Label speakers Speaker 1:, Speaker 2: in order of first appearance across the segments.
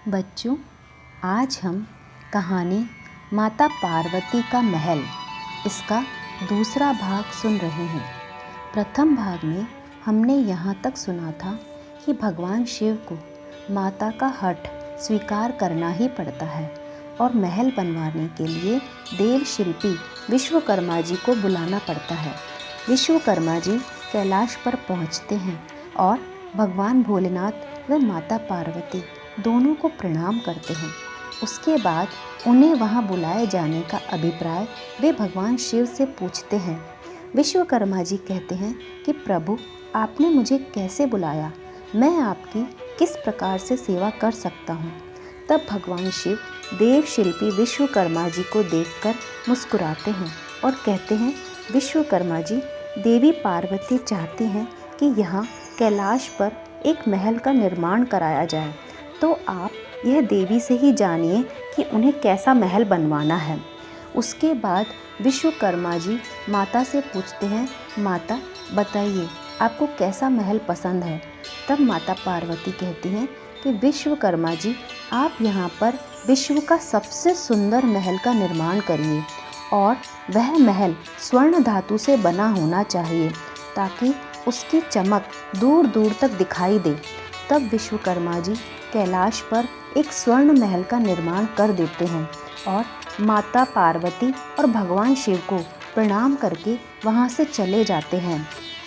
Speaker 1: बच्चों, आज हम कहानी माता पार्वती का महल इसका दूसरा भाग सुन रहे हैं। प्रथम भाग में हमने यहाँ तक सुना था कि भगवान शिव को माता का हठ स्वीकार करना ही पड़ता है और महल बनवाने के लिए देव शिल्पी विश्वकर्मा जी को बुलाना पड़ता है। विश्वकर्मा जी कैलाश पर पहुँचते हैं और भगवान भोलेनाथ व माता पार्वती दोनों को प्रणाम करते हैं। उसके बाद उन्हें वहां बुलाए जाने का अभिप्राय वे भगवान शिव से पूछते हैं। विश्वकर्मा जी कहते हैं कि प्रभु, आपने मुझे कैसे बुलाया, मैं आपकी किस प्रकार से सेवा कर सकता हूँ। तब भगवान शिव देव शिल्पी विश्वकर्मा जी को देखकर मुस्कुराते हैं और कहते हैं, विश्वकर्मा जी, देवी पार्वती चाहती हैं कि यहाँ कैलाश पर एक महल का निर्माण कराया जाए, तो आप यह देवी से ही जानिए कि उन्हें कैसा महल बनवाना है। उसके बाद विश्वकर्मा जी माता से पूछते हैं, माता बताइए आपको कैसा महल पसंद है। तब माता पार्वती कहती हैं कि विश्वकर्मा जी, आप यहाँ पर विश्व का सबसे सुंदर महल का निर्माण करिए और वह महल स्वर्ण धातु से बना होना चाहिए ताकि उसकी चमक दूर दूर तक दिखाई दे। तब विश्वकर्मा जी कैलाश पर एक स्वर्ण महल का निर्माण कर देते हैं और माता पार्वती और भगवान शिव को प्रणाम करके वहां से चले जाते हैं।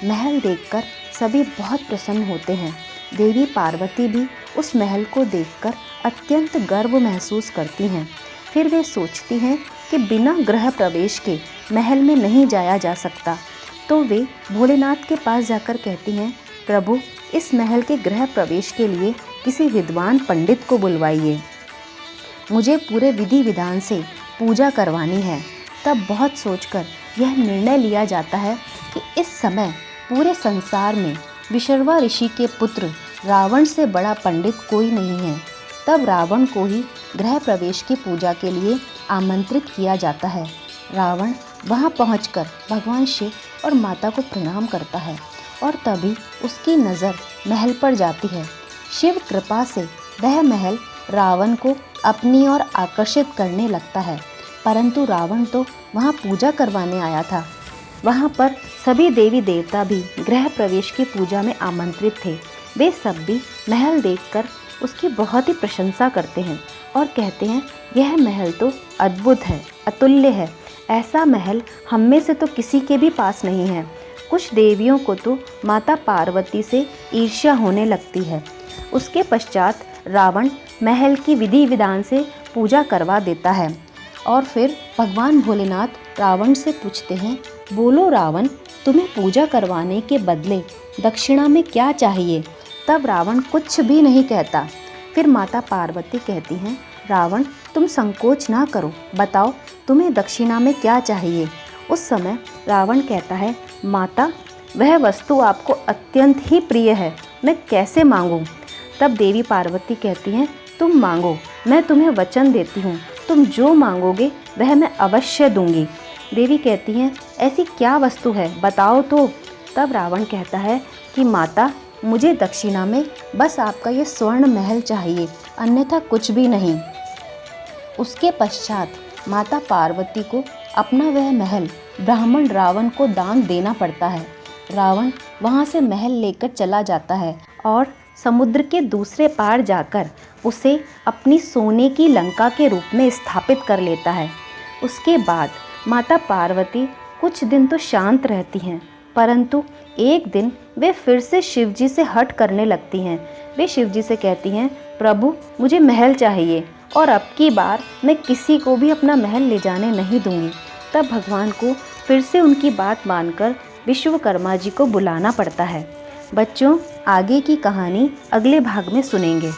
Speaker 1: महल देखकर सभी बहुत प्रसन्न होते हैं। देवी पार्वती भी उस महल को देखकर अत्यंत गर्व महसूस करती हैं। फिर वे सोचती हैं कि बिना गृह प्रवेश के महल में नहीं जाया जा सकता, तो वे भोलेनाथ के पास जाकर कहती हैं, प्रभु, इस महल के गृह प्रवेश के लिए किसी विद्वान पंडित को बुलवाइए, मुझे पूरे विधि विधान से पूजा करवानी है। तब बहुत सोचकर यह निर्णय लिया जाता है कि इस समय पूरे संसार में विशर्वा ऋषि के पुत्र रावण से बड़ा पंडित कोई नहीं है। तब रावण को ही गृह प्रवेश की पूजा के लिए आमंत्रित किया जाता है। रावण वहां पहुंचकर भगवान शिव और माता को प्रणाम करता है और तभी उसकी नज़र महल पर जाती है। शिव कृपा से वह महल रावण को अपनी ओर आकर्षित करने लगता है, परंतु रावण तो वहां पूजा करवाने आया था। वहां पर सभी देवी देवता भी गृह प्रवेश की पूजा में आमंत्रित थे। वे सब भी महल देखकर उसकी बहुत ही प्रशंसा करते हैं और कहते हैं, यह महल तो अद्भुत है, अतुल्य है। ऐसा महल हम में से तो किसी के भी पास नहीं है। कुछ देवियों को तो माता पार्वती से ईर्ष्या होने लगती है। उसके पश्चात रावण महल की विधि विधान से पूजा करवा देता है और फिर भगवान भोलेनाथ रावण से पूछते हैं, बोलो रावण, तुम्हें पूजा करवाने के बदले दक्षिणा में क्या चाहिए। तब रावण कुछ भी नहीं कहता। फिर माता पार्वती कहती हैं, रावण, तुम संकोच ना करो, बताओ तुम्हें दक्षिणा में क्या चाहिए। उस समय रावण कहता है, माता, वह वस्तु आपको अत्यंत ही प्रिय है, मैं कैसे मांगूं। तब देवी पार्वती कहती हैं, तुम मांगो, मैं तुम्हें वचन देती हूँ, तुम जो मांगोगे वह मैं अवश्य दूंगी। देवी कहती हैं, ऐसी क्या वस्तु है, बताओ तो। तब रावण कहता है कि माता, मुझे दक्षिणा में बस आपका ये स्वर्ण महल चाहिए, अन्यथा कुछ भी नहीं। उसके पश्चात माता पार्वती को अपना वह महल ब्राह्मण रावण को दान देना पड़ता है। रावण वहां से महल लेकर चला जाता है और समुद्र के दूसरे पार जाकर उसे अपनी सोने की लंका के रूप में स्थापित कर लेता है। उसके बाद माता पार्वती कुछ दिन तो शांत रहती हैं, परंतु एक दिन वे फिर से शिवजी से हठ करने लगती हैं। वे शिवजी से कहती हैं, प्रभु, मुझे महल चाहिए और अब की बार मैं किसी को भी अपना महल ले जाने नहीं दूंगी। तब भगवान को फिर से उनकी बात मानकर विश्वकर्मा जी को बुलाना पड़ता है। बच्चों, आगे की कहानी अगले भाग में सुनेंगे।